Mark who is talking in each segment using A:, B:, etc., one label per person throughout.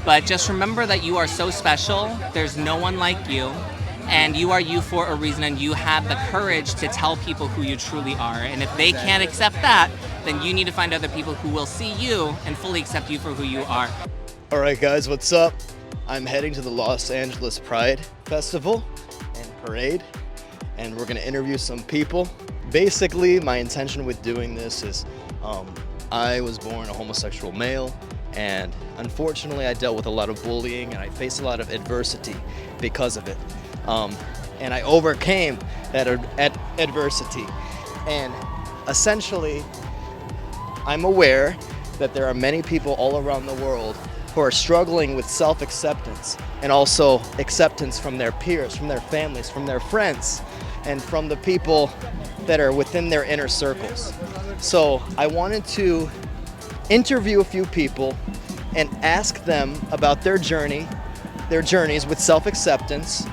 A: But just remember that you are so special. There's no one like you. And you are you for a reason, and you have the courage to tell people who you truly are. And if they can't accept that, then you need to find other people who will see you and fully accept you for who you are.
B: All right, guys, what's up? I'm heading to the Los Angeles Pride Festival and Parade, and we're gonna interview some people. Basically, my intention with doing this is I was born a homosexual male, and unfortunately I dealt with a lot of bullying and I faced a lot of adversity because of it. And I overcame that adversity. And essentially, I'm aware that there are many people all around the world who are struggling with self-acceptance and also acceptance from their peers, from their families, from their friends, and from the people that are within their inner circles. So I wanted to interview a few people and ask them about their journeys with self-acceptance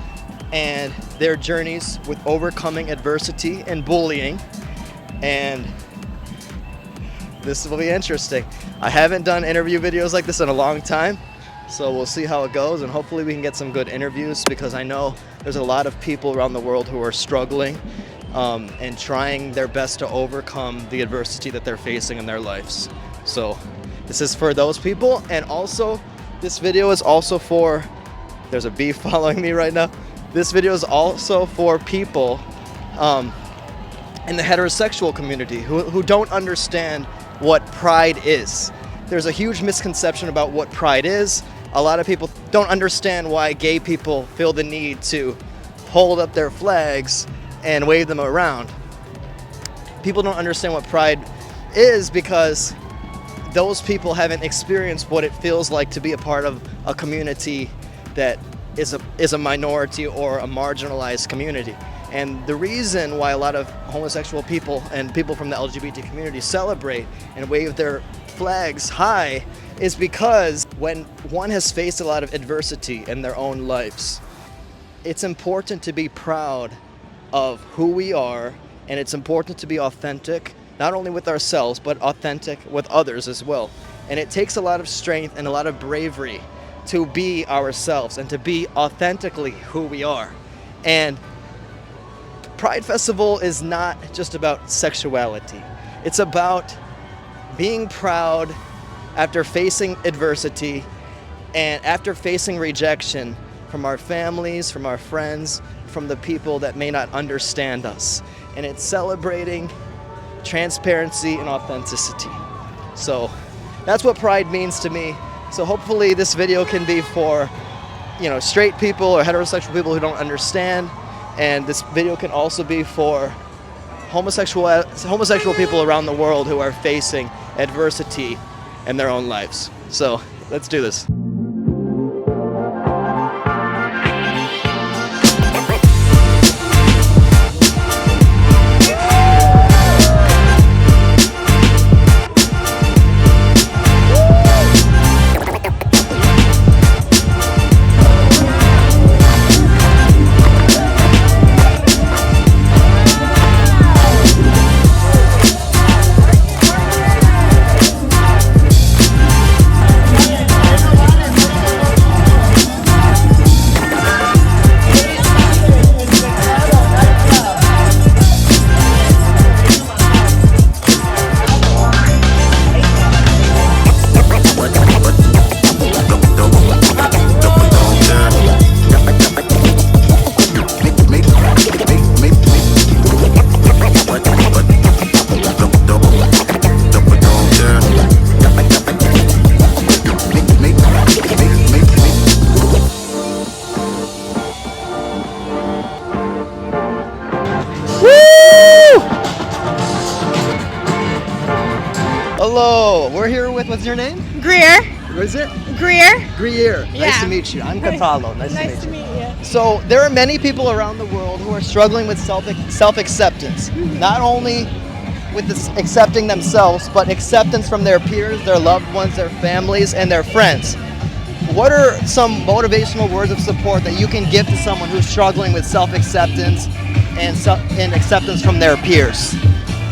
B: and their journeys with overcoming adversity and bullying. And this will be interesting. I haven't done interview videos like this in a long time, so we'll see how it goes, and hopefully we can get some good interviews, because I know there's a lot of people around the world who are struggling and trying their best to overcome the adversity that they're facing in their lives. So this is for those people, and also this video is also for, there's a bee following me right now. This video is also for people in the heterosexual community who don't understand what pride is. There's a huge misconception about what pride is. A lot of people don't understand why gay people feel the need to hold up their flags and wave them around. People don't understand what pride is because those people haven't experienced what it feels like to be a part of a community that is a minority or a marginalized community. And the reason why a lot of homosexual people and people from the LGBT community celebrate and wave their flags high is because when one has faced a lot of adversity in their own lives, it's important to be proud of who we are, and it's important to be authentic, not only with ourselves, but authentic with others as well. And it takes a lot of strength and a lot of bravery to be ourselves and to be authentically who we are. And Pride Festival is not just about sexuality. It's about being proud after facing adversity and after facing rejection from our families, from our friends, from the people that may not understand us. And it's celebrating transparency and authenticity. So that's what pride means to me. So hopefully this video can be for, straight people or heterosexual people who don't understand. And this video can also be for homosexual people around the world who are facing adversity in their own lives. So let's do this. Hello, we're here with, what's your name?
C: Greer.
B: What is it?
C: Greer.
B: Greer.
C: Yeah.
B: Nice to meet you. I'm Catalo.
C: Nice to meet you.
B: So there are many people around the world who are struggling with self-acceptance, not only with accepting themselves, but acceptance from their peers, their loved ones, their families, and their friends. What are some motivational words of support that you can give to someone who's struggling with self-acceptance and acceptance from their peers?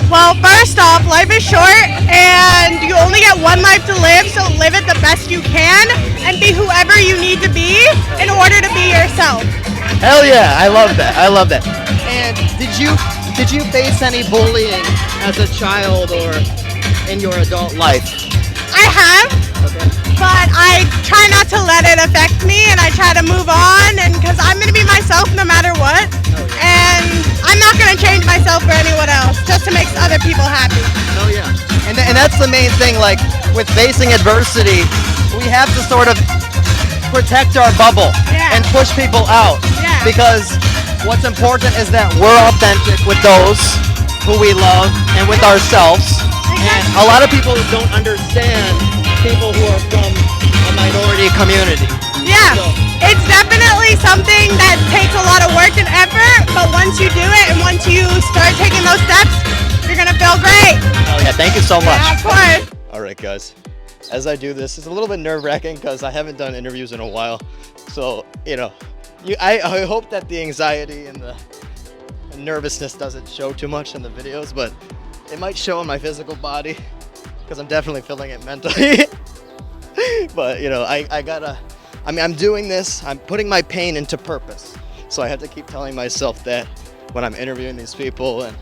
C: Well, first off, life is short and you only get one life to live, so live it the best you can and be whoever myself.
B: Hell yeah, I love that. I love that. And did you face any bullying as a child or in your adult life?
C: I have, but I try not to let it affect me, and I try to move on, and because I'm going to be myself no matter what, and I'm not going to change myself for anyone else just to make other people happy.
B: Oh yeah. And that's the main thing, like with facing adversity, we have to sort of protect our bubble
C: Yeah.
B: and push people out.
C: Yeah.
B: Because what's important is that we're authentic with those who we love and with ourselves. And a lot of people don't understand people who are from a minority community.
C: Yeah, it's definitely something that takes a lot of work and effort, but once you do it and once you start taking those steps, you're going to feel great.
B: Oh yeah, thank you so much.
C: Yeah, of course.
B: All right, guys. As I do this, it's a little bit nerve-wracking because I haven't done interviews in a while. So, I hope that the anxiety and the nervousness doesn't show too much in the videos, but it might show in my physical body because I'm definitely feeling it mentally. But, I'm doing this, I'm putting my pain into purpose. So I have to keep telling myself that when I'm interviewing these people and,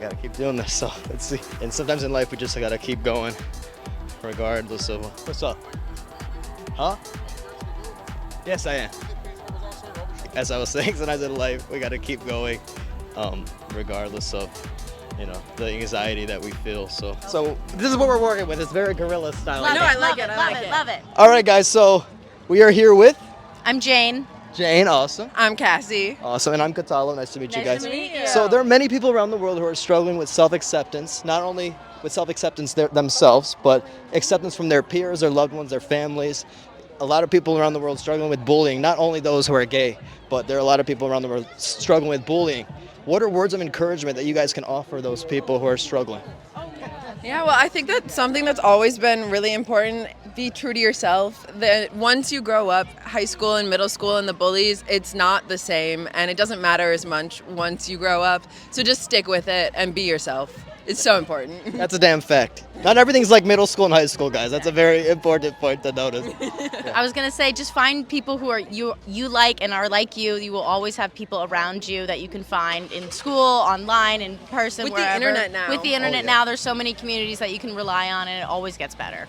B: gotta keep doing this, so let's see. And sometimes in life we just gotta keep going regardless of what's up. Huh? Yes, I am. As I was saying, sometimes in life we gotta keep going regardless of the anxiety that we feel. So this is what we're working with. It's very guerrilla style.
D: Love
C: I
D: it,
C: like
D: love
C: it,
D: it,
C: I
D: love
C: like
D: it,
C: it.
D: love it.
B: All right, guys, so we are here with
D: I'm Jane.
B: Jane. Awesome.
E: I'm Cassie.
B: Awesome. And I'm Catalo. Nice to meet you
D: Nice
B: guys.
D: to meet you.
B: So there are many people around the world who are struggling with self-acceptance, not only with self-acceptance themselves, but acceptance from their peers, their loved ones, their families. A lot of people around the world struggling with bullying, not only those who are gay, but there are a lot of people around the world struggling with bullying. What are words of encouragement that you guys can offer those people who are struggling?
E: Yeah, well, I think that's something that's always been really important. Be true to yourself. That once you grow up, high school and middle school and the bullies, it's not the same, and it doesn't matter as much once you grow up. So just stick with it and be yourself. It's so important.
B: That's a damn fact. Not everything's like middle school and high school, guys. That's a very important point to notice.
D: I was gonna say, just find people who are you like and are like you. You will always have people around you that you can find in school, online, in person,
E: With the
D: wherever.
E: internet now.
D: With the internet
B: Oh, yeah.
D: now, there's so many communities that you can rely on, and it always gets better.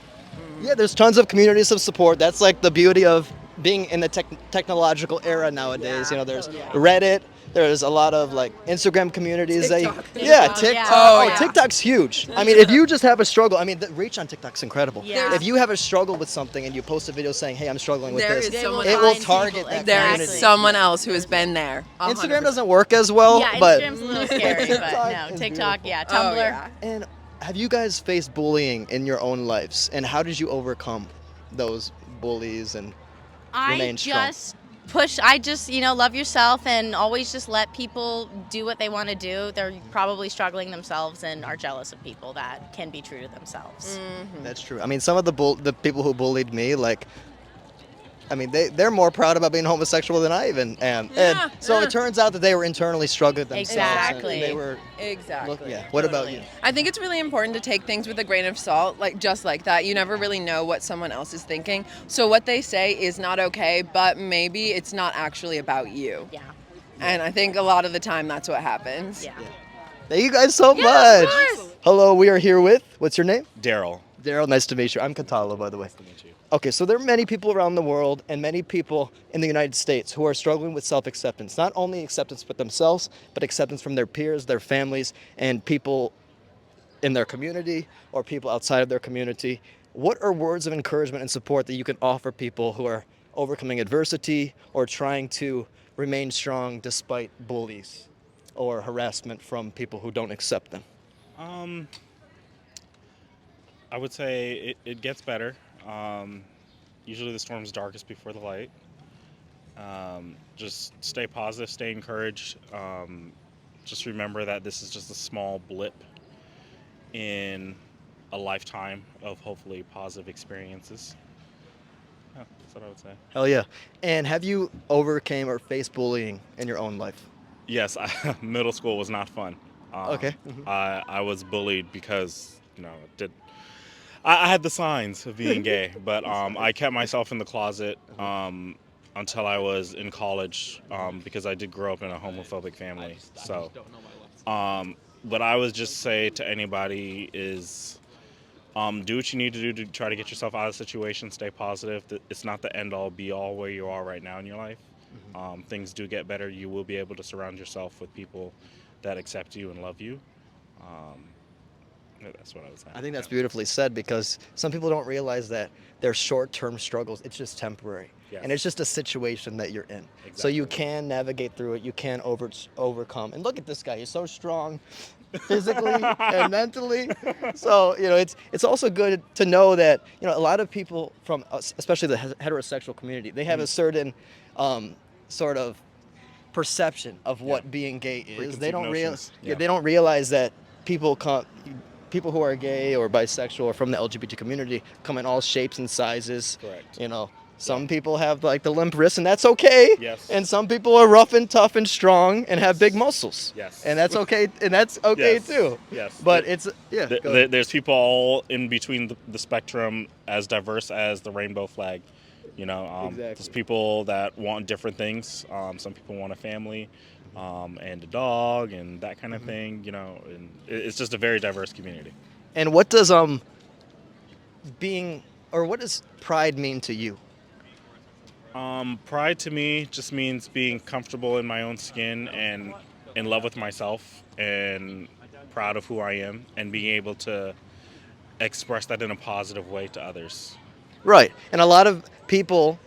B: Yeah, there's tons of communities of support. That's like the beauty of being in the technological era nowadays.
E: Yeah.
B: There's Reddit. There's a lot of like Instagram communities.
E: TikTok.
B: Yeah,
D: TikTok,
B: TikTok.
D: yeah.
B: Oh,
E: yeah.
B: TikTok's huge. I mean, if you just have a struggle, the reach on TikTok's incredible.
D: Yeah.
B: If you have a struggle with something and you post a video saying, "Hey, I'm struggling with
E: There
B: this,"
E: is
D: They
E: someone
B: it will
D: find
B: target
D: people,
B: that
E: There
B: community.
E: is someone else who has been there.
B: Instagram
E: 100%.
B: doesn't work as well,
D: Yeah,
B: but
D: Instagram's a little scary, but
B: TikTok
D: no,
B: is
D: TikTok,
B: beautiful.
D: yeah,
E: Oh,
D: Tumblr.
E: yeah.
B: And have you guys faced bullying in your own lives? And how did you overcome those bullies and remain strong?
D: I just love yourself and always just let people do what they want to do. They're probably struggling themselves and are jealous of people that can be true to themselves.
B: That's true. I mean, some of the people who bullied me, they're more proud about being homosexual than I even am.
E: Yeah,
B: And so
E: yeah.
B: it turns out that they were internally struggling themselves.
D: Exactly.
B: And they were,
E: Exactly.
B: yeah. What about you?
E: I think it's really important to take things with a grain of salt, just like that. You never really know what someone else is thinking. So what they say is not okay, but maybe it's not actually about you.
D: Yeah.
E: And I think a lot of the time that's what happens.
D: Yeah.
B: Thank you guys so much. Hello, we are here with, what's your name?
F: Daryl.
B: Daryl, nice to meet you. I'm Catalo, by the way. Nice to meet you. Okay, so there are many people around the world and many people in the United States who are struggling with self-acceptance. Not only acceptance with themselves, but acceptance from their peers, their families, and people in their community or people outside of their community. What are words of encouragement and support that you can offer people who are overcoming adversity or trying to remain strong despite bullies or harassment from people who don't accept them?
F: I would say it gets better. Usually the storm's darkest before the light. Just stay positive, stay encouraged. Just remember that this is just a small blip in a lifetime of hopefully positive experiences. Yeah, that's what I would say.
B: Hell yeah. And have you overcame or faced bullying in your own life?
F: Yes, middle school was not fun.
B: Okay.
F: I was bullied because I had the signs of being gay, but I kept myself in the closet. until I was in college, because I did grow up in a homophobic family. So, what I would just say to anybody is, do what you need to do to try to get yourself out of the situation. Stay positive. It's not the end all be all where you are right now in your life. Things do get better. You will be able to surround yourself with people that accept you and love you. That's what I was saying.
B: I think that's beautifully said, because some people don't realize that their short-term struggles, it's just temporary.
F: Yes.
B: And it's just a situation that you're in.
F: Exactly.
B: So you can navigate through it. You can overcome. And look at this guy. He's so strong physically and mentally. So, it's also good to know that, a lot of people from, especially the heterosexual community, they have a certain sort of perception of what being gay is. They don't they don't realize that people who are gay or bisexual or from the LGBT community come in all shapes and sizes.
F: Correct.
B: Some people have like the limp wrists, and that's okay.
F: Yes.
B: And some people are rough and tough and strong and have big muscles.
F: Yes.
B: And that's okay. And that's okay
F: Yes.
B: too.
F: Yes.
B: But go ahead.
F: There's people all in between the spectrum, as diverse as the rainbow flag.
B: Exactly.
F: There's people that want different things. Some people want a family, and a dog and that kind of thing. And it's just a very diverse community.
B: And what does what does pride mean to you?
F: Pride to me just means being comfortable in my own skin and in love with myself and proud of who I am, and being able to express that in a positive way to others.
B: Right. And a lot of people,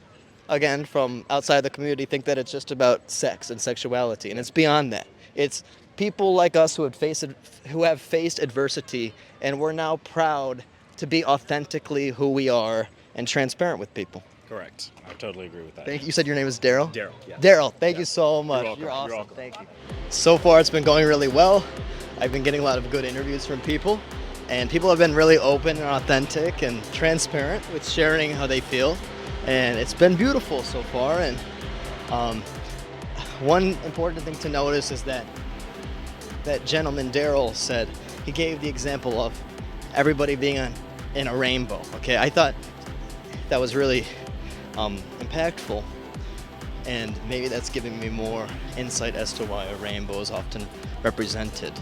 B: again, from outside the community, think that it's just about sex and sexuality, and it's beyond that. It's people like us who have faced adversity, and we're now proud to be authentically who we are and transparent with people.
F: Correct. I totally agree with that.
B: Thank you. You said your name is Daryl?
F: Daryl, yes.
B: Daryl, thank you so much.
F: welcome.
B: You're awesome.
F: You're welcome.
B: Thank you. So far, it's been going really well. I've been getting a lot of good interviews from people, and people have been really open and authentic and transparent with sharing how they feel, and it's been beautiful so far. And one important thing to notice is that gentleman Daryl said, he gave the example of everybody being in a rainbow. Okay, I thought that was really impactful, and maybe that's giving me more insight as to why a rainbow is often represented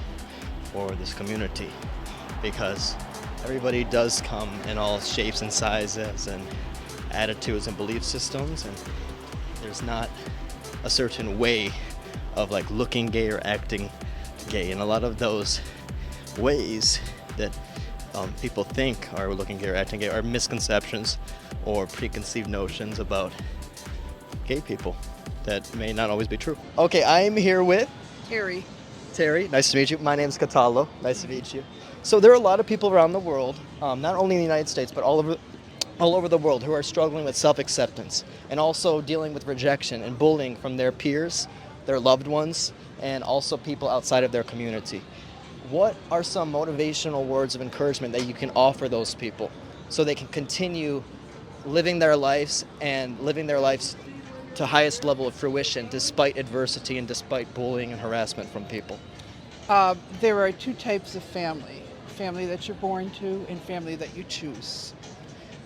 B: for this community, because everybody does come in all shapes and sizes and attitudes and belief systems, and there's not a certain way of like looking gay or acting gay, and a lot of those ways that people think are looking gay or acting gay are misconceptions or preconceived notions about gay people that may not always be true. Okay, I'm here with
G: Terry.
B: Terry. Nice to meet you. My name's Catalo. Nice to meet you. So there are a lot of people around the world, not only in the United States, but all over the world, who are struggling with self-acceptance and also dealing with rejection and bullying from their peers, their loved ones, and also people outside of their community. What are some motivational words of encouragement that you can offer those people so they can continue living their lives to highest level of fruition despite adversity and despite bullying and harassment from people?
G: There are two types of family. Family that you're born to and family that you choose.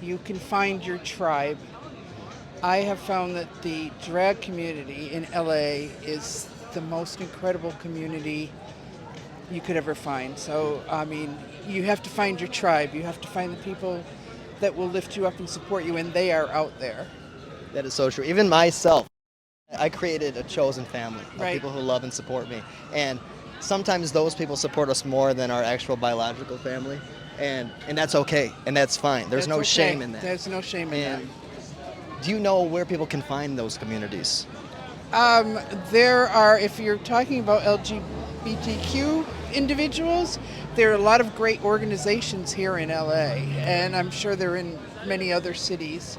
G: You can find your tribe. I have found that the drag community in LA is the most incredible community you could ever find. So, I mean, you have to find your tribe. You have to find the people that will lift you up and support you, and they are out there.
B: That is so true. Even myself, I created a chosen family of
G: Right.
B: people who love and support me. And sometimes those people support us more than our actual biological family. And that's okay. And that's fine. There's
G: That's
B: no
G: okay.
B: shame in that.
G: There's no shame in
B: And do you know where people can find those communities?
G: that. There are, if you're talking about LGBTQ individuals, there are a lot of great organizations here in LA, and I'm sure they're in many other cities.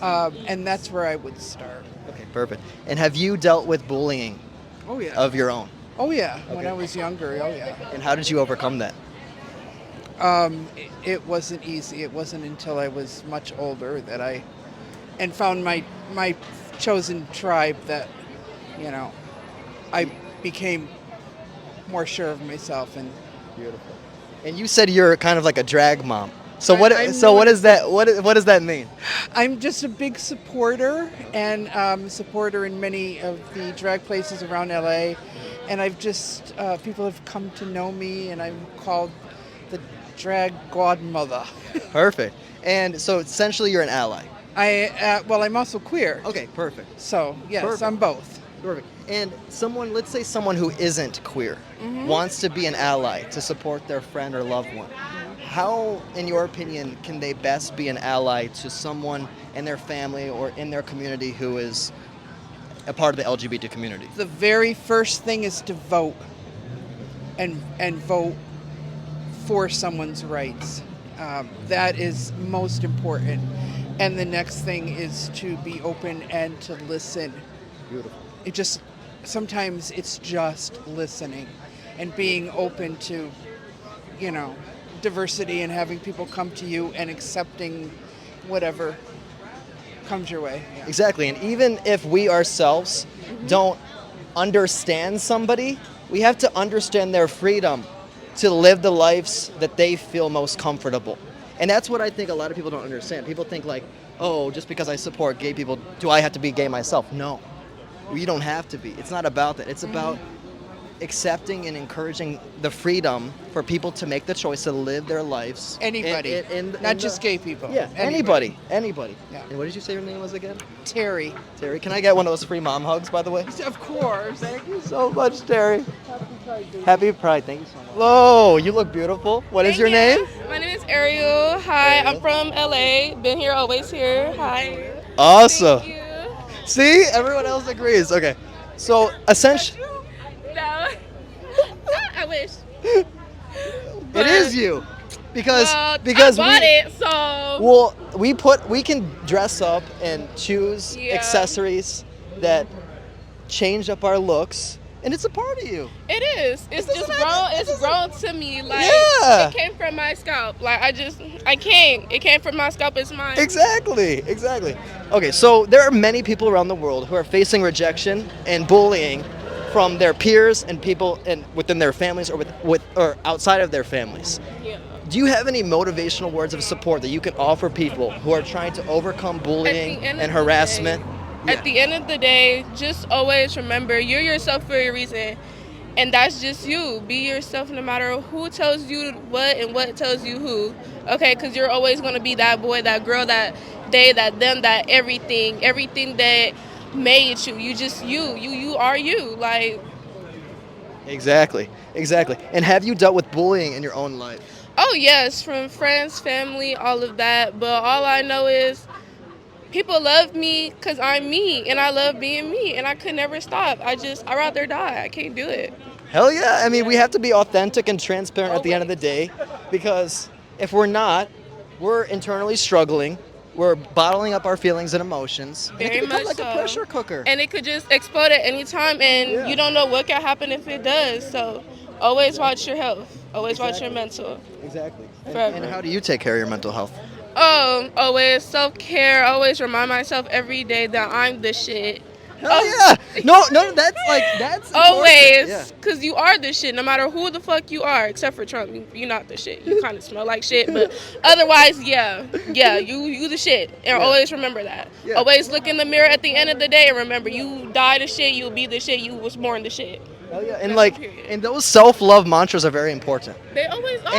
G: And that's where I would start.
B: Okay, perfect. And have you dealt with bullying
G: Oh yeah.
B: of your own?
G: Oh yeah. When
B: Okay.
G: I was younger. Oh yeah.
B: And how did you overcome that?
G: It wasn't easy. It wasn't until I was much older that I found my chosen tribe that, I became more sure of myself. And
B: Beautiful. And you said you're kind of like a drag mom. So what?
G: I'm
B: So
G: no
B: what is that? What does that mean?
G: I'm just a big supporter and supporter in many of the drag places around LA, and I've just people have come to know me, and I'm called the drag godmother.
B: Perfect. And so essentially, you're an ally.
G: Well, I'm also queer.
B: Okay, perfect.
G: So yes,
B: Perfect.
G: I'm both.
B: Perfect. And someone, let's say someone who isn't queer, wants to be an ally to support their friend or loved one. How, in your opinion, can they best be an ally to someone in their family or in their community who is a part of the LGBT community?
G: The very first thing is to vote, and vote for someone's rights. That is most important. And the next thing is to be open and to listen.
B: Beautiful.
G: Sometimes it's just listening and being open to, diversity and having people come to you and accepting whatever comes your way. Yeah.
B: Exactly. And even if we ourselves don't understand somebody, we have to understand their freedom to live the lives that they feel most comfortable. And that's what I think a lot of people don't understand. People think like, oh, just because I support gay people, do I have to be gay myself? No, you don't have to be. It's not about that. It's about accepting and encouraging the freedom for people to make the choice to live their lives.
G: Anybody, not just gay people.
B: Yeah, anybody. Yeah. And what did you say your name was again?
G: Terry.
B: Terry, can I get one of those free mom hugs, by the way?
G: Of course.
B: Thank you so much, Terry. Happy Pride. Thank you so much. Hello, you look beautiful. What is your name?
H: My name is Ariel. Hi, I'm from LA. Been here, always here. Hi.
B: Awesome.
H: Thank you.
B: See, everyone else agrees. Okay, so essentially,
H: No. I wish.
B: it is you, because
H: I
B: because
H: bought
B: we
H: it, so.
B: well we can dress up and choose
H: Yeah.
B: accessories that change up our looks, and it's a part of you.
H: It is. It's
B: Doesn't
H: just
B: that-
H: grown.
B: it
H: It's
B: doesn't-
H: grown to me. Like
B: Yeah.
H: it came from my scalp. Like I can't. It came from my scalp. It's mine.
B: Exactly. Okay, so there are many people around the world who are facing rejection and bullying from their peers and people and within their families or or outside of their families.
H: Yeah.
B: Do you have any motivational words of support that you can offer people who are trying to overcome bullying
H: end of
B: and
H: the
B: harassment?
H: At the end of the day, just always remember you're yourself for a reason. And that's just you. Be yourself no matter who tells you what and what tells you who. Okay, because you're always going to be that boy, that girl, that they, that them, that everything that made you. You just you are you. Like,
B: Exactly. And have you dealt with bullying in your own life?
H: oh yes, from friends, family, all of that. But all I know is people love me because I'm me, and I love being me, and I could never stop. I'd rather die. I can't do it.
B: Hell yeah. I mean, we have to be authentic and transparent at the end of the day, because if we're not, we're internally struggling. We're bottling up our feelings and emotions. And it
H: Very
B: can become
H: much
B: like a
H: so.
B: pressure cooker.
H: And it could just explode at any time, and you don't know what can happen if it does. So always watch your health. Always watch your mental.
B: Exactly.
H: Forever.
B: And how do you take care of your mental health?
H: Always self-care. Always remind myself every day that I'm the shit.
B: Hell yeah. No, that's important.
H: Always,
B: Yeah.
H: because you are the shit, no matter who the fuck you are, except for Trump. You're not the shit. You kind of smell like shit, but otherwise, yeah, you the shit. And always remember that.
B: Yeah.
H: Always look in the mirror at the end of the day and remember, you die the shit, you'll be the shit, you was born the shit.
B: Hell yeah. And
H: That's the period.
B: and those self-love mantras are very important.
H: They always are.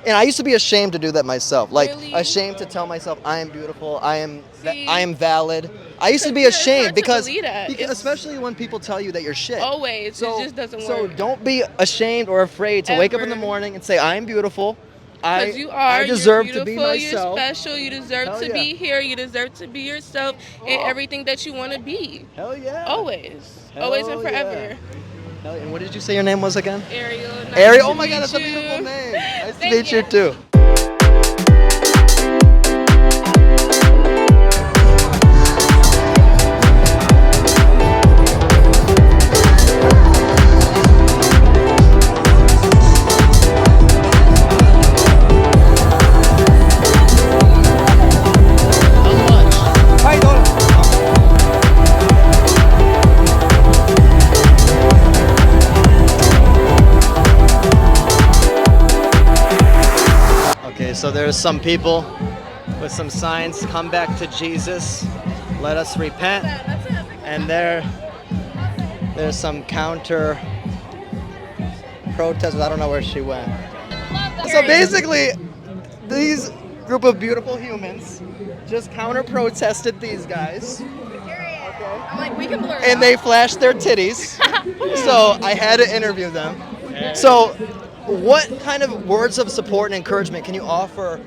B: And I used to be ashamed to do that myself. Like
H: Really?
B: ashamed to tell myself I am beautiful, I am
H: See?
B: I am valid. I used to be
H: It's
B: ashamed
H: hard to
B: because,
H: believe that. It's-
B: especially when people tell you that you're shit.
H: Always.
B: So,
H: It just doesn't
B: so
H: work.
B: don't be ashamed or afraid to wake up in the
H: Ever.
B: morning and say I am beautiful.
H: Because you are.
B: I deserve
H: you're
B: to be
H: beautiful,
B: myself.
H: You're special. You deserve
B: Hell
H: to
B: yeah.
H: be here. You deserve to be yourself and everything that you want to be.
B: Hell yeah.
H: Always.
B: Hell
H: Always and
B: yeah.
H: forever.
B: Hell yeah. And what did you say your name was again?
H: Ariel. Nice
B: Ariel.
H: to
B: Oh my God,
H: meet
B: that's a
H: you.
B: beautiful name. Nice to
H: Thank
B: meet you
H: you.
B: too. there's some people with some signs, come back to Jesus, let us repent. And there's some counter protesters. I don't know where she went. So basically, these group of beautiful humans just counter protested these guys.
E: I'm like, we can blur it
B: And
E: out.
B: they flashed their titties. So I had to interview them. So what kind of words of support and encouragement can you offer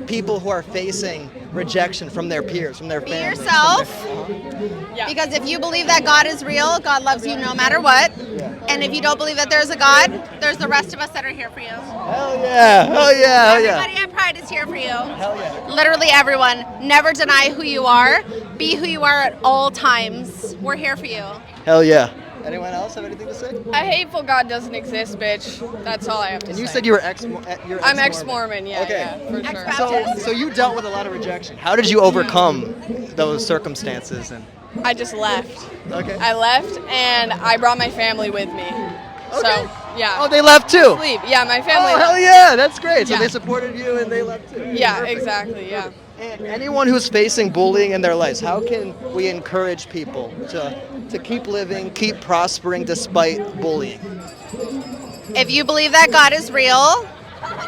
B: people who are facing rejection from their peers, from their
C: Be
B: families?
C: yourself.
E: Yeah.
C: Because if you believe that God is real, God loves you no matter what. And if you don't believe that there's a God, there's the rest of us that are here for you.
B: Hell yeah, hell yeah, hell yeah.
C: Everybody at Pride is here for you.
B: Hell yeah.
C: Literally everyone. Never deny who you are. Be who you are at all times. We're here for you.
B: Hell yeah. Anyone else have anything to say?
E: A hateful God doesn't exist, bitch. That's all I have to say.
B: And you said you were you're
E: I'm ex-Mormon, yeah,
B: Okay.
E: yeah, for sure.
B: So you dealt with a lot of rejection. How did you overcome those circumstances? And
E: I just left.
B: okay.
E: I left and I brought my family with me. So, yeah.
B: Oh, they left too.
E: Sleep. Yeah, my family
B: Oh, hell
E: left.
B: yeah, that's great. So
E: Yeah.
B: they supported you and they left too.
E: Yeah,
B: Perfect.
E: exactly, yeah.
B: And anyone who's facing bullying in their lives, how can we encourage people to keep living, keep prospering despite bullying?
C: If you believe that God is real,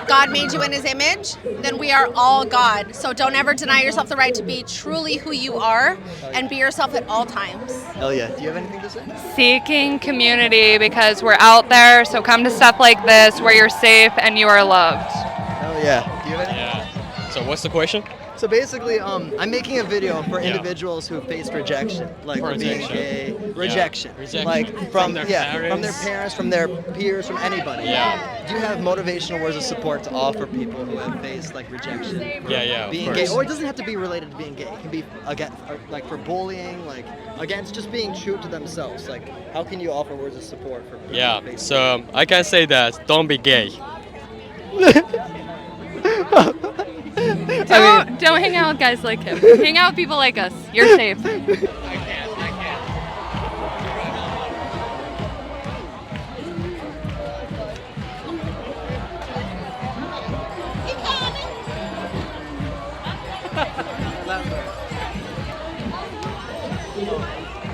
C: God made you in his image, then we are all God. So don't ever deny yourself the right to be truly who you are and be yourself at all times.
B: Hell yeah. Do you have anything to say?
I: Seeking community because we're out there, so come to stuff like this where you're safe and you are loved.
B: Hell yeah. Do you have anything?
J: Yeah. So what's the question?
B: So basically, I'm making a video for individuals who faced rejection, like for being
J: Rejection.
B: gay, rejection,
J: Rejection.
B: like
J: From their
B: from their
J: parents.
B: parents, from their peers, from anybody.
J: Yeah.
B: Do you have motivational words of support to offer people who have faced like rejection?
J: Yeah,
B: Being
J: of
B: gay,
J: course.
B: or it doesn't have to be related to being gay. It can be against, like for bullying, like against just being true to themselves. Like, how can you offer words of support for people?
J: Yeah.
B: who face
J: So I can say that don't be gay.
I: Don't hang out with guys like him. Hang out with people like us. You're safe.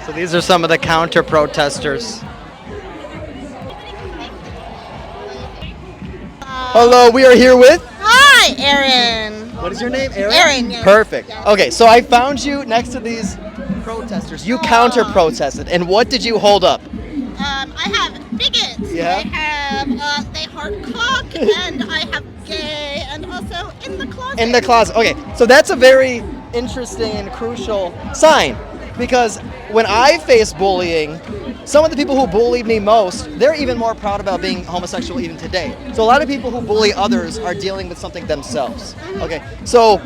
B: So these are some of the counter protesters. Hello, we are here with.
C: Hi, Erin.
B: What is your name? Erin?
C: Erin, yes.
B: Perfect. Okay, so I found you next to these protesters. You counter protested, and what did you hold up?
C: I have bigots.
B: Yeah?
C: I have they heart cock, and I have gay, and also in the closet.
B: In the closet. Okay, so that's a very interesting and crucial sign, because when I face bullying, some of the people who bullied me most, they're even more proud about being homosexual even today. So a lot of people who bully others are dealing with something themselves. Okay, so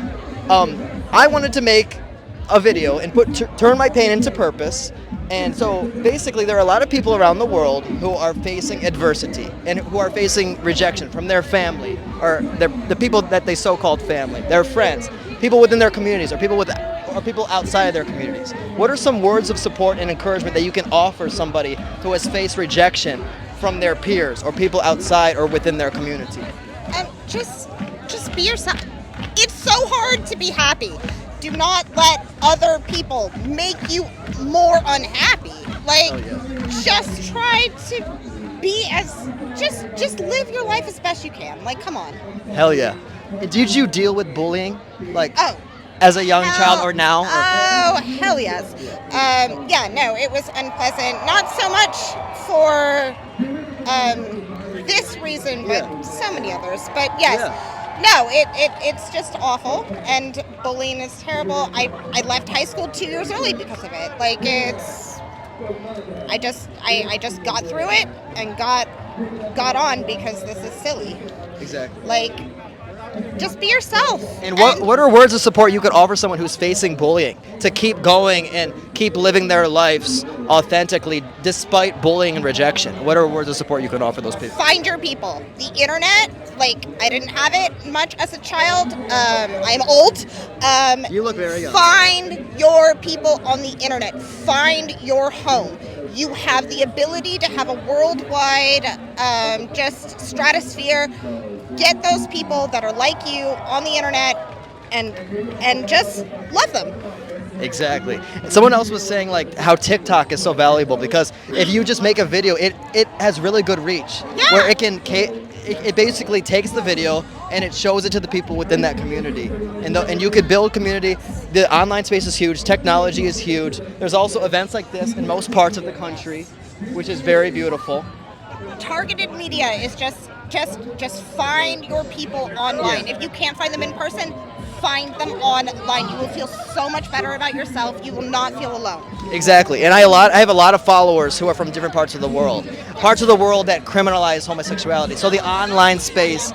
B: I wanted to make a video and turn my pain into purpose. And so basically there are a lot of people around the world who are facing adversity and who are facing rejection from their family or the people that they so-called family, their friends, people within their communities or people outside of their communities. What are some words of support and encouragement that you can offer somebody who has faced rejection from their peers or people outside or within their community?
C: Just be yourself. It's so hard to be happy. Do not let other people make you more unhappy. Like, just try to be just live your life as best you can. Like, come on.
B: Hell yeah. Did you deal with bullying, like, as a young child or now?
C: Oh, hell yes. Yeah, no, it was unpleasant. Not so much for this reason, but so many others. But yes.
B: Yeah.
C: No, it's just awful, and bullying is terrible. I left high school 2 years early because of it. Like, I just got through it and got on because this is silly.
B: Exactly.
C: Like, just be yourself.
B: And what are words of support you could offer someone who's facing bullying to keep going and keep living their lives authentically despite bullying and rejection? What are words of support you could offer those people?
C: Find your people. The internet, like, I didn't have it much as a child. I'm old.
B: You look very young.
C: Find your people on the internet. Find your home.
K: you have the ability to have a worldwide just stratosphere. Get those people that are like you on the internet and just love them.
B: Exactly. Someone else was saying like how TikTok is so valuable because if you just make a video, it has really good reach.
K: Yeah.
B: Where it basically takes the video and it shows it to the people within that community. And you could build community. The online space is huge. Technology is huge. There's also events like this in most parts of the country, which is very beautiful.
K: Targeted media is just find your people online.
B: Yeah.
K: If you can't find them in person, find them online. You will feel so much better about yourself. You will not feel alone.
B: Exactly, and I have a lot of followers who are from different parts of the world that criminalize homosexuality. So the online space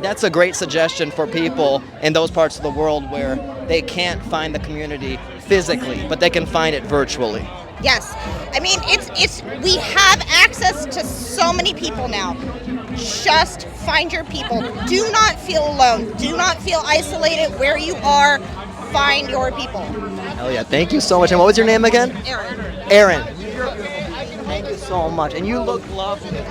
B: that's a great suggestion for people in those parts of the world where they can't find the community physically, but they can find it virtually.
K: Yes, I mean it's we have access to so many people now. Just find your people. Do not feel alone. Do not feel isolated where you are. Find your people.
B: Hell yeah, thank you so much. And what was your name again?
K: Erin.
B: Erin. Thank you so much. And you look lovely.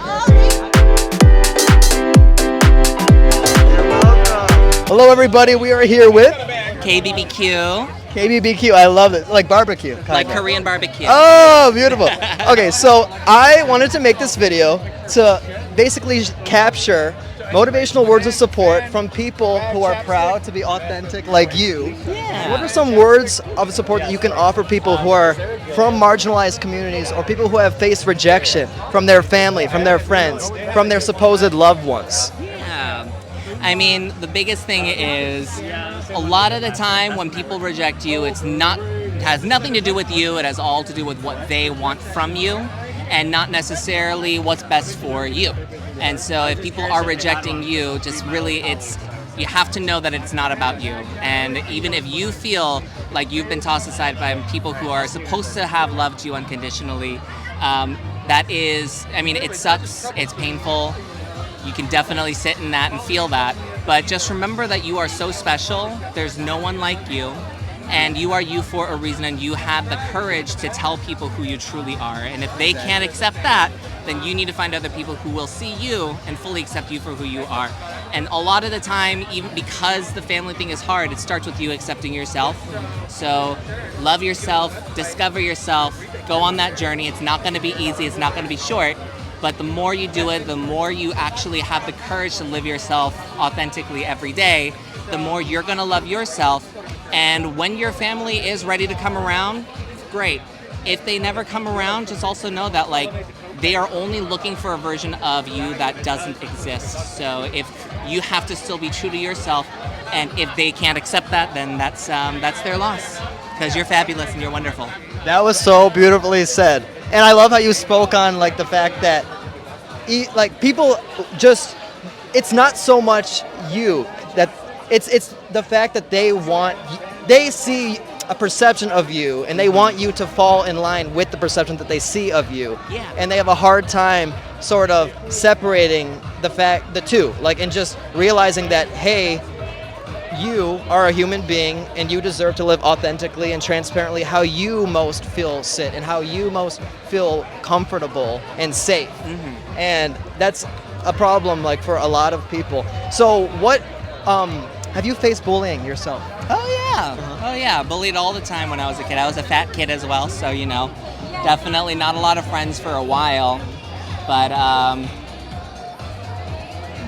B: Hello everybody, we are here with
A: KBBQ,
B: KBBQ. I love it. Like barbecue.
A: like Korean barbecue.
B: Oh, beautiful. Okay, so I wanted to make this video to basically capture motivational words of support from people who are proud to be authentic like you.
A: Yeah.
B: What are some words of support that you can offer people who are from marginalized communities or people who have faced rejection from their family, from their friends, from their supposed loved ones?
A: Yeah. I mean, the biggest thing is a lot of the time when people reject you, it has nothing to do with you. It has all to do with what they want from you and not necessarily what's best for you. And so if people are rejecting you, just really you have to know that it's not about you. And even if you feel like you've been tossed aside by people who are supposed to have loved you unconditionally, it sucks, it's painful. You can definitely sit in that and feel that. But just remember that you are so special. There's no one like you. And you are you for a reason, and you have the courage to tell people who you truly are. And if they can't accept that, then you need to find other people who will see you and fully accept you for who you are. And a lot of the time, even because the family thing is hard, it starts with you accepting yourself. So love yourself, discover yourself, go on that journey. It's not going to be easy, it's not going to be short. But the more you do it, the more you actually have the courage to live yourself authentically every day, the more you're going to love yourself. And when your family is ready to come around, great. If they never come around, just also know that they are only looking for a version of you that doesn't exist. So if you have to still be true to yourself, and if they can't accept that, then that's their loss. Because you're fabulous and you're wonderful.
B: That was so beautifully said. And I love how you spoke on the fact that people just, it's not so much you, that it's the fact that they see a perception of you and they want you to fall in line with the perception that they see of you.
A: Yeah.
B: And they have a hard time sort of separating the two, and just realizing that, hey, you are a human being and you deserve to live authentically and transparently how you most feel sit and how you most feel comfortable and safe.
A: Mm-hmm.
B: And that's a problem for a lot of people. So what have you faced bullying yourself?
A: Oh yeah. Oh yeah. Bullied all the time when I was a kid. I was a fat kid as well, so definitely not a lot of friends for a while. But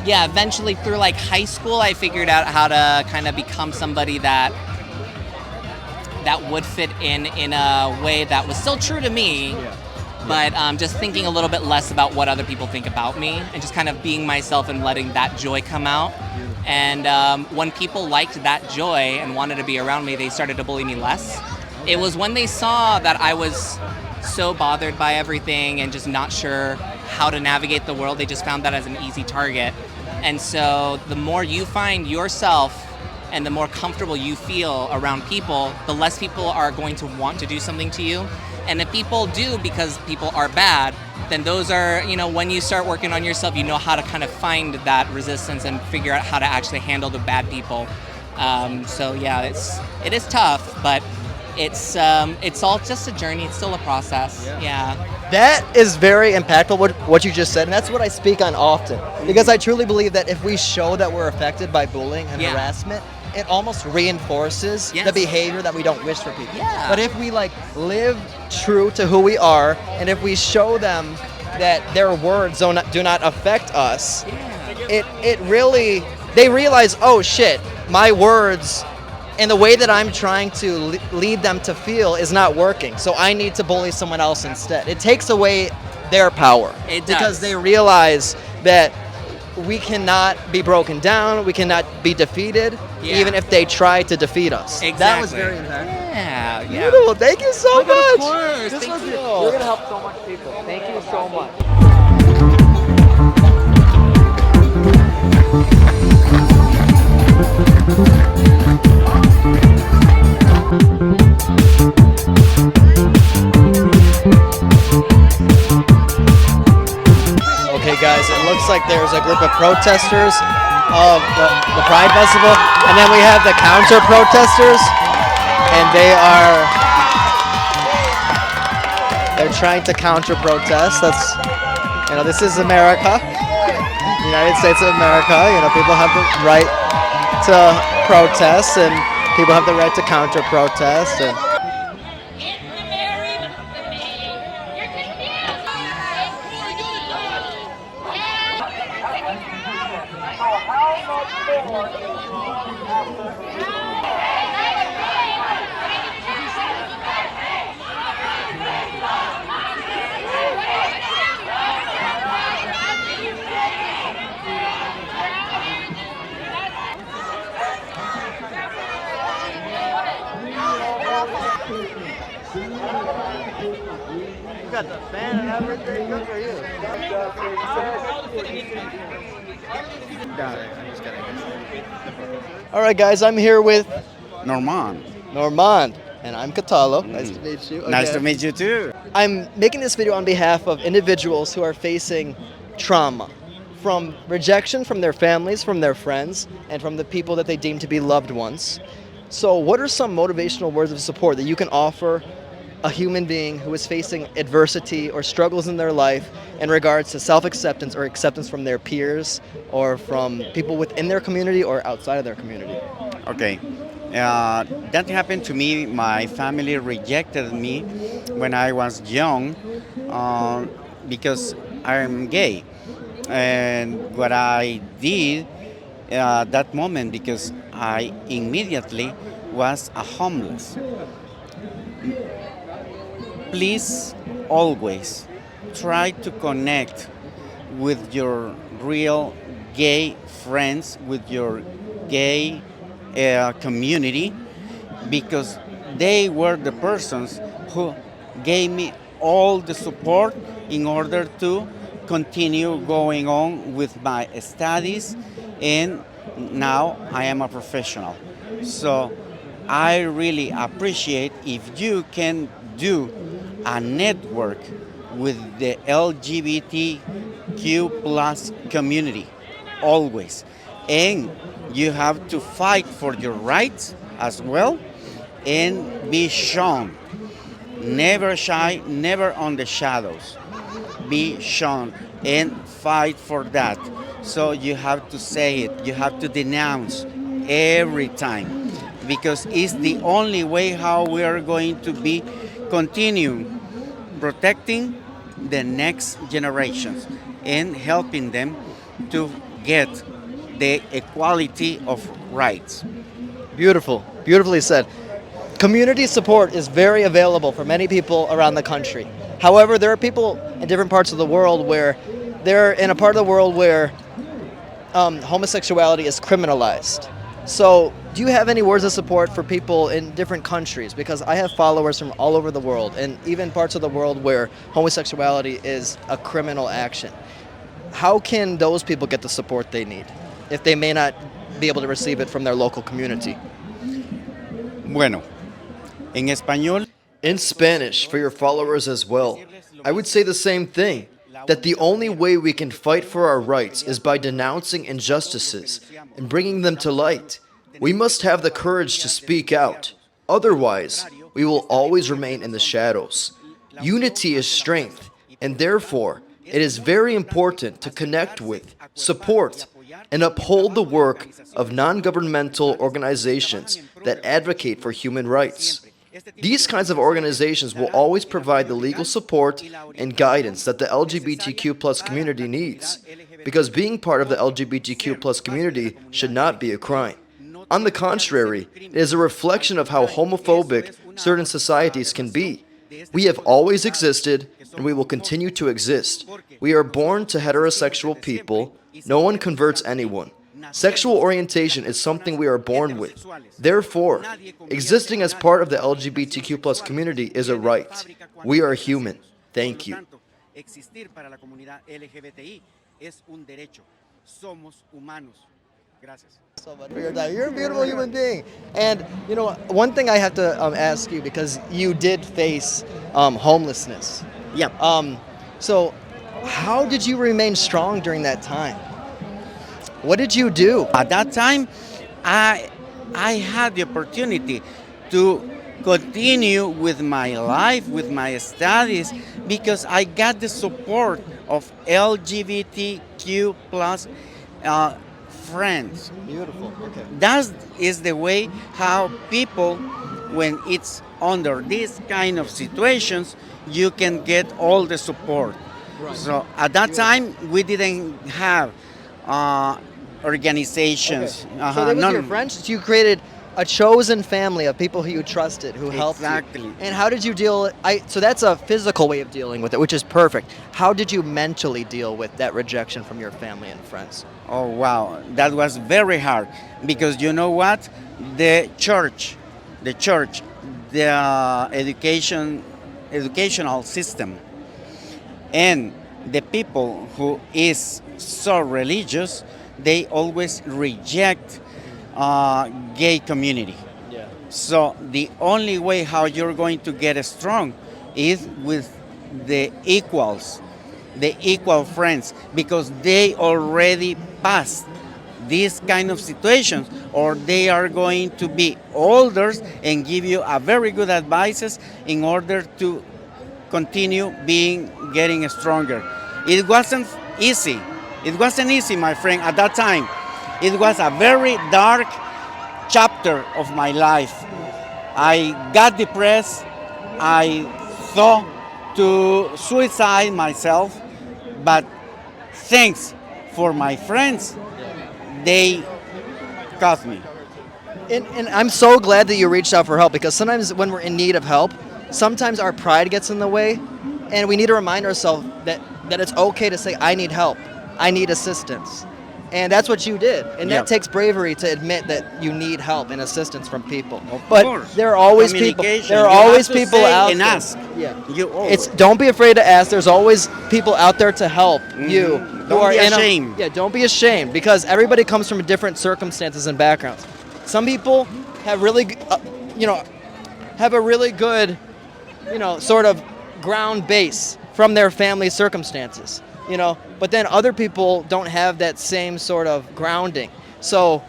A: eventually through high school, I figured out how to kind of become somebody that would fit in a way that was still true to me. Yeah. But just thinking a little bit less about what other people think about me and just kind of being myself and letting that joy come out. And when people liked that joy and wanted to be around me, they started to bully me less. It was when they saw that I was so bothered by everything and just not sure how to navigate the world, they just found that as an easy target. And so the more you find yourself and the more comfortable you feel around people, the less people are going to want to do something to you. And if people do because people are bad, then those are, when you start working on yourself, you know how to kind of find that resistance and figure out how to actually handle the bad people. It is tough, but It's all just a journey. It's still a process. Yeah.
B: That is very impactful, what you just said, and that's what I speak on often. Because I truly believe that if we show that we're affected by bullying and
A: Yeah.
B: harassment, it almost reinforces
A: Yes.
B: the behavior that we don't wish for people.
A: Yeah.
B: But if we like live true to who we are, and if we show them that their words do not affect us, it really, they realize, oh shit, my words and the way that I'm trying to lead them to feel is not working. So I need to bully someone else instead. It takes away their power.
A: It
B: Because
A: does.
B: they realize that we cannot be broken down, we cannot be defeated,
A: Yeah.
B: even if they try to defeat us.
A: Exactly.
B: That was very impactful.
A: Yeah. Yeah.
B: Beautiful. Thank you so much.
A: Of course.
B: This
A: Thank
B: was
A: you.
B: You're gonna help so much people. Thank you so much. Okay, guys, it looks like there's a group of protesters of the Pride Festival, and then we have the counter protesters, and they're trying to counter protest. That's, this is America, United States of America. People have the right to protest, and people have the right to counter protest. And you got the fan and everything. Good for you. Got it. I'm just kidding. All right, guys, I'm here with
L: Normand.
B: Normand, and I'm Catalo. Nice to meet you.
L: Nice
B: again.
L: to meet you too.
B: I'm making this video on behalf of individuals who are facing trauma from rejection from their families, from their friends, and from the people that they deem to be loved ones. So what are some motivational words of support that you can offer a human being who is facing adversity or struggles in their life in regards to self-acceptance or acceptance from their peers or from people within their community or outside of their community?
L: Okay. That happened to me. My family rejected me when I was young because I'm gay. And what I did that moment, because I immediately was a homeless. Please always try to connect with your real gay friends, with your gay community, because they were the persons who gave me all the support in order to continue going on with my studies, and now I am a professional. So I really appreciate if you can do a network with the LGBTQ plus community, always. And you have to fight for your rights as well and be shown. Never shy, never on the shadows. Be shown and fight for that. So you have to say it, you have to denounce every time, because it's the only way how we are going to be continue protecting the next generations and helping them to get the equality of rights.
B: Beautiful. Beautifully said. Community support is very available for many people around the country. However, there are people in different parts of the world where they're in a part of the world where homosexuality is criminalized. So, do you have any words of support for people in different countries? Because I have followers from all over the world, and even parts of the world where homosexuality is a criminal action. How can those people get the support they need if they may not be able to receive it from their local community?
L: Bueno, en español.
B: In Spanish, for your followers as well, I would say the same thing, that the only way we can fight for our rights is by denouncing injustices and bringing them to light. We must have the courage to speak out. Otherwise, we will always remain in the shadows. Unity is strength, and therefore, it is very important to connect with, support, and uphold the work of non-governmental organizations that advocate for human rights. These kinds of organizations will always provide the legal support and guidance that the LGBTQ plus community needs, because being part of the LGBTQ plus community should not be a crime. On the contrary, it is a reflection of how homophobic certain societies can be. We have always existed, and we will continue to exist. We are born to heterosexual people. No one converts anyone. Sexual orientation is something we are born with. Therefore, existing as part of the LGBTQ plus community is a right. We are human. Thank you.
M: So much for your time. You're a beautiful human being. And you know, one thing I have to ask you, because you did face homelessness.
L: Yep.
M: So how did you remain strong during that time? What did you do?
L: At that time, I had the opportunity to continue with my life, with my studies, because I got the support of LGBTQ plus friends.
M: Beautiful. Okay.
L: That is the way how people, when it's under these kind of situations, you can get all the support.
M: Right.
L: So at that time, we didn't have organizations.
M: Okay. So there was your friends. You created a chosen family of people who you trusted, who helped you.
L: Exactly.
M: And how did you deal? So that's a physical way of dealing with it, which is perfect. How did you mentally deal with that rejection from your family and friends?
L: Oh wow, that was very hard, because you know what, the church, the educational system, and the people who is so religious, they always reject gay community.
M: Yeah.
L: So the only way how you're going to get strong is with the equals, the equal friends, because they already passed these kind of situations, or they are going to be older and give you a very good advices in order to continue getting stronger. It wasn't easy. It wasn't easy, my friend, at that time. It was a very dark chapter of my life. I got depressed. I thought to suicide myself, but thanks for my friends, they got me.
M: And I'm so glad that you reached out for help, because sometimes when we're in need of help, sometimes our pride gets in the way, and we need to remind ourselves that it's okay to say, I need help, I need assistance. And that's what you did. And that takes bravery to admit that you need help and assistance from people. But there are always people. There are always people out there.
L: Ask.
M: Yeah.
L: It's
M: don't be afraid to ask. There's always people out there to help you.
L: Don't be ashamed.
M: Don't be ashamed, because everybody comes from different circumstances and backgrounds. Some people have really, have a really good, sort of ground base from their family circumstances. But then other people don't have that same sort of grounding. So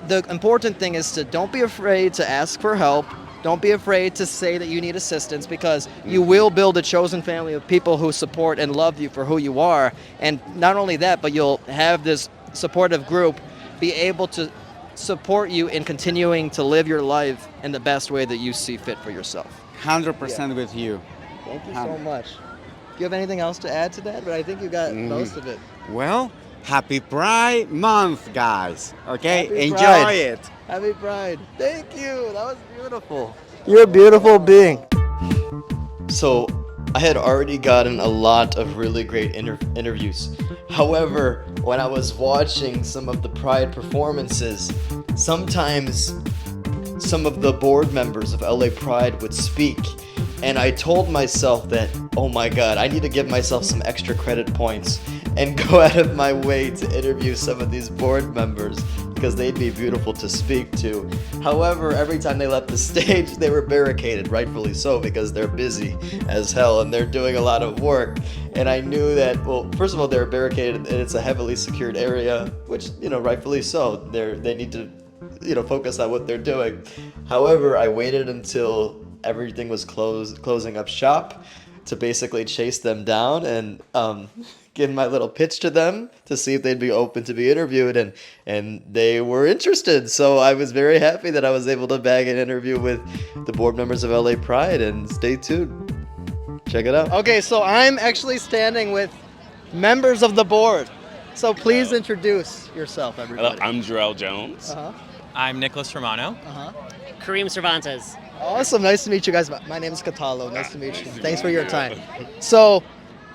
M: the important thing is to don't be afraid to ask for help. Don't be afraid to say that you need assistance, because you will build a chosen family of people who support and love you for who you are. And not only that, but you'll have this supportive group be able to support you in continuing to live your life in the best way that you see fit for yourself.
L: 100% with you.
M: Thank you so much. Do you have anything else to add to that? But I think you got most of it.
L: Well, happy Pride Month, guys. Okay,
M: Happy
L: enjoy
M: Pride.
L: it.
M: Happy Pride. Thank you. That was beautiful. You're a beautiful being.
B: So, I had already gotten a lot of really great interviews. However, when I was watching some of the Pride performances, sometimes some of the board members of LA Pride would speak, and I told myself that, oh my god, I need to give myself some extra credit points and go out of my way to interview some of these board members, because they'd be beautiful to speak to. However, every time they left the stage, they were barricaded, rightfully so, because they're busy as hell and they're doing a lot of work. And I knew that, well, first of all, they're barricaded and it's a heavily secured area, which, rightfully so. They need to focus on what they're doing. However, I waited until everything was closing up shop to basically chase them down and give my little pitch to them to see if they'd be open to be interviewed, and they were interested. So I was very happy that I was able to bag an interview with the board members of LA Pride, and stay tuned. Check it out.
M: Okay, so I'm actually standing with members of the board. So please introduce yourself, everybody.
N: Hello, I'm Jarrell Jones.
M: Uh-huh.
O: I'm Nicholas Romano.
M: Uh-huh.
P: Kareem Cervantes.
M: Awesome. Nice to meet you guys. My name is Catalo. Nice to meet you. Thanks for your time. So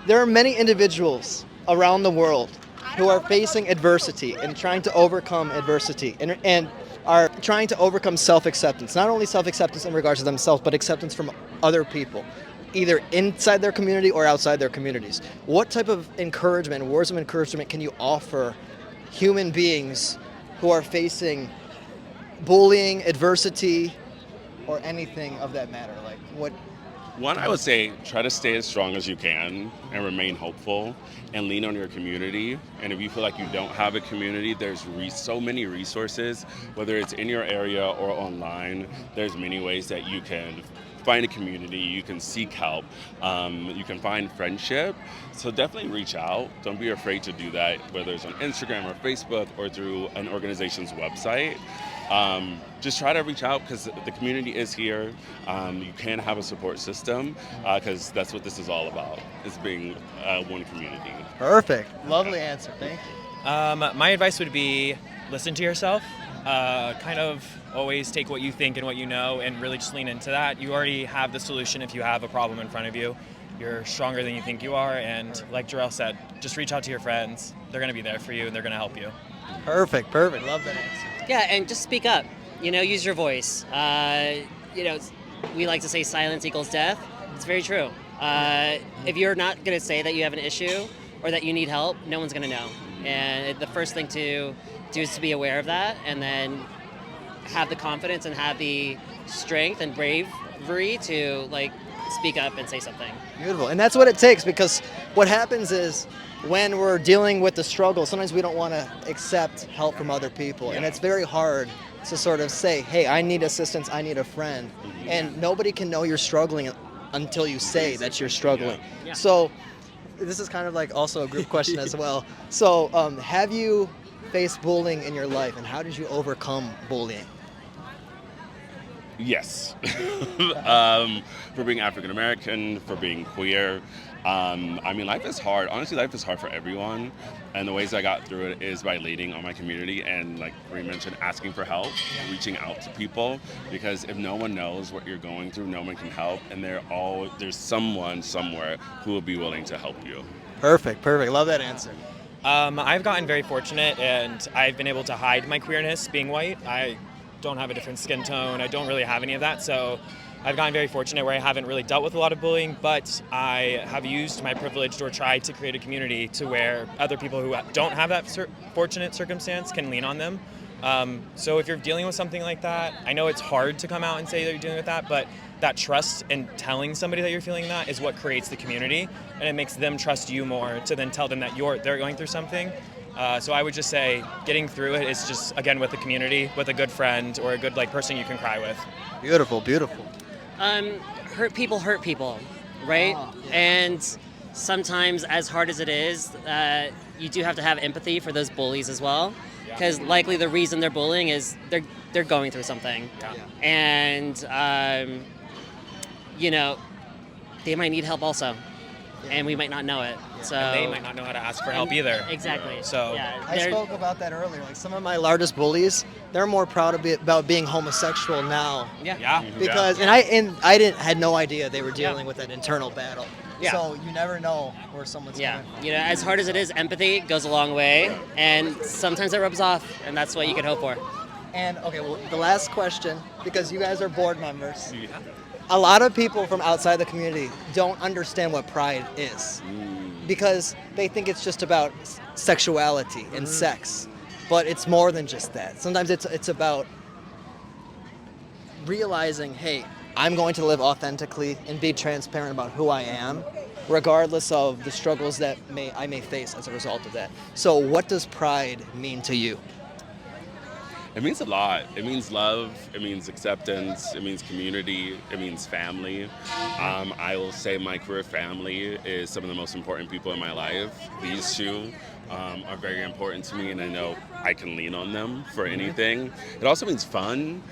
M: there are many individuals around the world who are facing adversity and trying to overcome adversity and are trying to overcome self-acceptance. Not only self-acceptance in regards to themselves, but acceptance from other people, either inside their community or outside their communities. What type of encouragement, words of encouragement, can you offer human beings who are facing bullying, adversity, or anything of that matter? Like what?
N: One, I would say try to stay as strong as you can and remain hopeful and lean on your community. And if you feel like you don't have a community, there's so many resources, whether it's in your area or online. There's many ways that you can find a community, you can seek help, you can find friendship. So definitely reach out. Don't be afraid to do that, whether it's on Instagram or Facebook or through an organization's website. Just try to reach out because the community is here. You can have a support system because that's what this is all about, is being one community.
M: Perfect. Lovely answer. Thank you.
O: My advice would be listen to yourself. Kind of always take what you think and what you know and really just lean into that. You already have the solution if you have a problem in front of you. You're stronger than you think you are, and like Jarrell said, just reach out to your friends. They're going to be there for you and they're going to help you.
M: Perfect. Love that answer.
P: Yeah, and just speak up. Use your voice. We like to say silence equals death. It's very true. If you're not going to say that you have an issue or that you need help, no one's going to know. And the first thing to do is to be aware of that, and then have the confidence and have the strength and bravery to speak up and say something.
M: Beautiful. And that's what it takes, because what happens is when we're dealing with the struggle, sometimes we don't want to accept help from other people. And it's very hard to sort of say, hey, I need assistance, I need a friend. And nobody can know you're struggling until you say that you're struggling.
P: Yeah.
M: So this is kind of like also a group question as well. So have you faced bullying in your life, and how did you overcome bullying?
N: Yes. For being African American, for being queer. Life is hard. Honestly, life is hard for everyone. And the ways I got through it is by leaning on my community and, like Bree mentioned, asking for help, reaching out to people. Because if no one knows what you're going through, no one can help. And there's someone somewhere who will be willing to help you.
M: Perfect. Love that answer.
O: I've gotten very fortunate, and I've been able to hide my queerness being white. I don't have a different skin tone. I don't really have any of that. So I've gotten very fortunate where I haven't really dealt with a lot of bullying, but I have used my privilege or tried to create a community to where other people who don't have that fortunate circumstance can lean on them. So if you're dealing with something like that, I know it's hard to come out and say that you're dealing with that, but that trust and telling somebody that you're feeling that is what creates the community, and it makes them trust you more to then tell them that they're going through something. So I would just say getting through it is just, again, with the community, with a good friend or a good person you can cry with.
M: Beautiful.
P: Hurt people, right?
M: Oh, yeah.
P: And sometimes, as hard as it is, you do have to have empathy for those bullies as well, because likely the reason they're bullying is they're going through something, and they might need help also, and we might not know it. So
O: And they might not know how to ask for help either.
P: Exactly.
O: So
M: I spoke about that earlier. Like some of my largest bullies, they're more proud about being homosexual now.
O: Yeah.
M: Because I had no idea they were dealing with an internal battle.
P: Yeah.
M: So you never know where someone's coming from.
P: As hard as it is, empathy goes a long way, and sometimes it rubs off, and that's what you can hope for.
M: And the last question, because you guys are board members. Yeah. A lot of people from outside the community don't understand what pride is, because they think it's just about sexuality and sex, but it's more than just that. Sometimes it's about realizing, hey, I'm going to live authentically and be transparent about who I am, regardless of the struggles that I may face as a result of that. So what does pride mean to you?
N: It means a lot. It means love. It means acceptance. It means community. It means family. I will say my career family is some of the most important people in my life. These two are very important to me, and I know I can lean on them for anything. It also means fun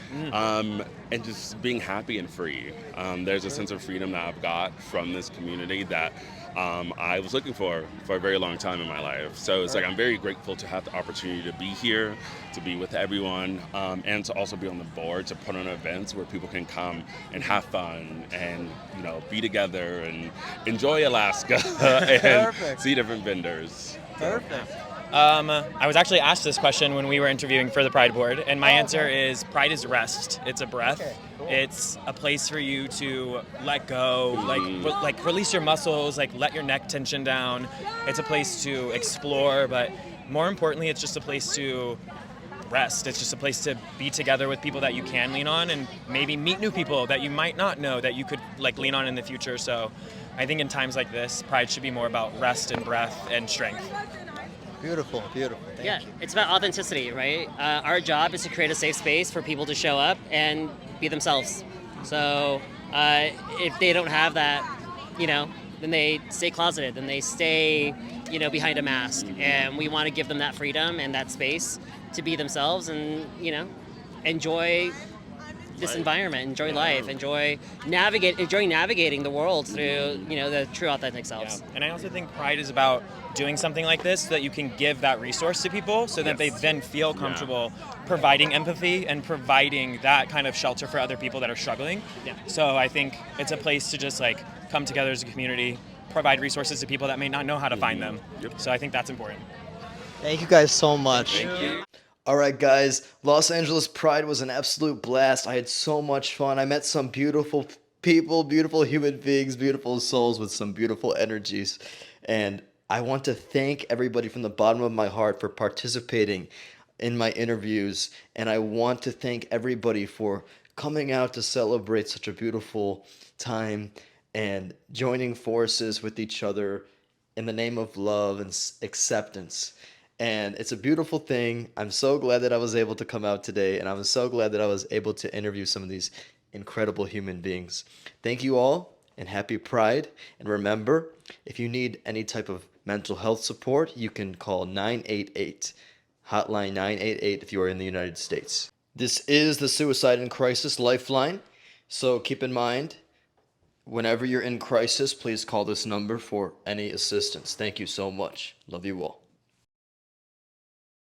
N: and just being happy and free. There's a sense of freedom that I've got from this community that I was looking for a very long time in my life. So it's like I'm very grateful to have the opportunity to be here, to be with everyone, and to also be on the board to put on events where people can come and have fun and be together and enjoy Alaska and see different vendors.
O: Perfect. I was actually asked this question when we were interviewing for the Pride Board, and my answer is Pride is rest. It's a breath.
M: Okay, cool.
O: It's a place for you to let go, like release your muscles, like let your neck tension down. It's a place to explore, but more importantly, it's just a place to rest. It's just a place to be together with people that you can lean on and maybe meet new people that you might not know that you could lean on in the future. So I think in times like this, Pride should be more about rest and breath and strength.
M: Beautiful, beautiful. Thank you.
P: It's about authenticity, right? Our job is to create a safe space for people to show up and be themselves. So if they don't have that, then they stay closeted, then they stay, behind a mask. And we want to give them that freedom and that space to be themselves and, enjoy this environment, enjoy life, enjoy navigating the world through, the true authentic selves.
O: Yeah. And I also think Pride is about doing something like this so that you can give that resource to people so that they then feel comfortable providing empathy and providing that kind of shelter for other people that are struggling.
P: Yeah.
O: So I think it's a place to just come together as a community, provide resources to people that may not know how to find them. So I think that's important.
M: Thank you guys so much.
N: Thank you.
B: All right, guys, Los Angeles Pride was an absolute blast. I had so much fun. I met some beautiful people, beautiful human beings, beautiful souls with some beautiful energies. And I want to thank everybody from the bottom of my heart for participating in my interviews. And I want to thank everybody for coming out to celebrate such a beautiful time and joining forces with each other in the name of love and acceptance. And it's a beautiful thing. I'm so glad that I was able to come out today, and I'm so glad that I was able to interview some of these incredible human beings. Thank you all, and happy Pride. And remember, if you need any type of mental health support, you can call 988, hotline 988 if you are in the United States. This is the Suicide and Crisis Lifeline, so keep in mind, whenever you're in crisis, please call this number for any assistance. Thank you so much. Love you all.